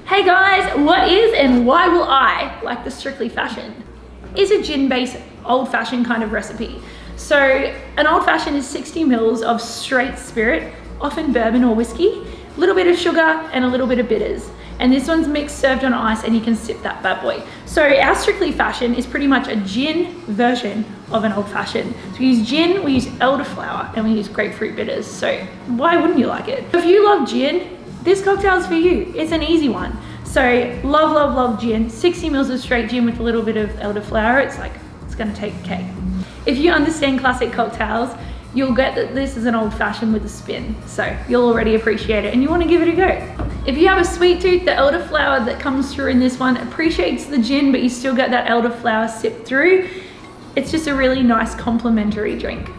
Hey guys, what is and why will I like the Strictly Fashion? Is a gin-based old-fashioned kind of recipe. So an old-fashioned is 60 mils of straight spirit, often bourbon or whiskey, a little bit of sugar and a little bit of bitters. And this one's mixed, served on ice, and you can sip that bad boy. So our Strictly Fashion is pretty much a gin version of an old-fashioned. So we use gin, we use elderflower, and we use grapefruit bitters. So why wouldn't you like it? If you love gin, this cocktail's for you. It's an easy one. So love, love, love gin. 60 mils of straight gin with a little bit of elderflower. It's gonna take a cake. If you understand classic cocktails, you'll get that this is an old-fashioned with a spin. So you'll already appreciate it and you wanna give it a go. If you have a sweet tooth, the elderflower that comes through in this one appreciates the gin, but you still get that elderflower sip through. It's just a really nice complementary drink.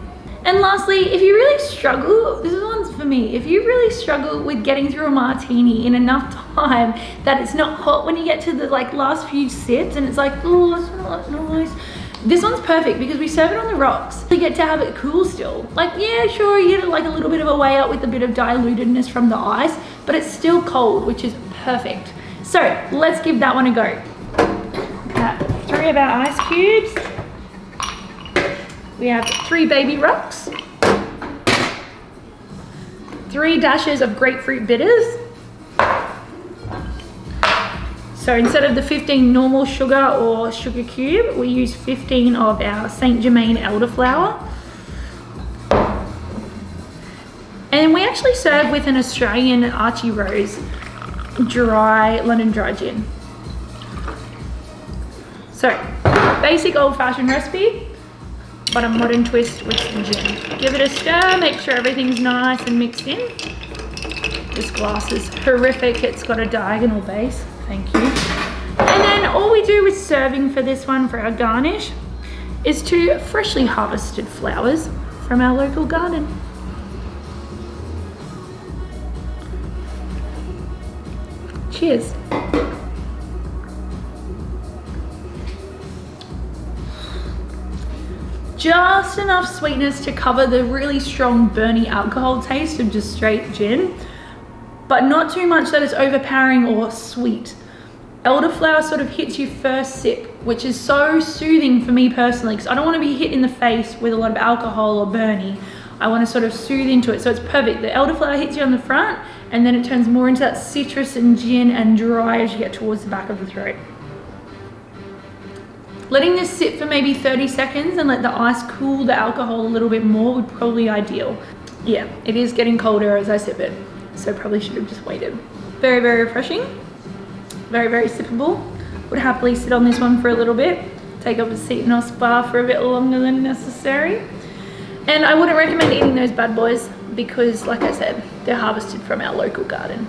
And lastly, if you really struggle, this one's for me, if you really struggle with getting through a martini in enough time that it's not hot when you get to the last few sips and it's like, oh, it's not nice. This one's perfect because we serve it on the rocks. You get to have it cool still. Yeah, sure, you get a little bit of a way out with a bit of dilutedness from the ice, but it's still cold, which is perfect. So let's give that one a go. Got 3 of our ice cubes. We have 3 baby rocks, 3 dashes of grapefruit bitters. So instead of the 15 normal sugar or sugar cube, we use 15 of our Saint Germain elderflower. And we actually serve with an Australian ARCHIE Rose dry, London dry gin. So basic old-fashioned recipe, but a modern twist with some gin. Give it a stir, make sure everything's nice and mixed in. This glass is horrific, it's got a diagonal base, thank you. And then all we do with serving for this one, for our garnish, is 2 freshly harvested flowers from our local garden. Cheers. Just enough sweetness to cover the really strong burny alcohol taste of just straight gin, but not too much that it's overpowering or sweet. Elderflower sort of hits you first sip, which is so soothing for me personally, because I don't want to be hit in the face with a lot of alcohol or burny. I want to sort of soothe into it, so it's perfect. The elderflower hits you on the front, and then it turns more into that citrus and gin and dry as you get towards the back of the throat. Letting this sit for maybe 30 seconds and let the ice cool the alcohol a little bit more would probably be ideal. Yeah, it is getting colder as I sip it, so probably should have just waited. Very, very refreshing. Very, very sippable. Would happily sit on this one for a little bit. Take up a seat in Osk Bar for a bit longer than necessary. And I wouldn't recommend eating those bad boys because, like I said, they're harvested from our local garden.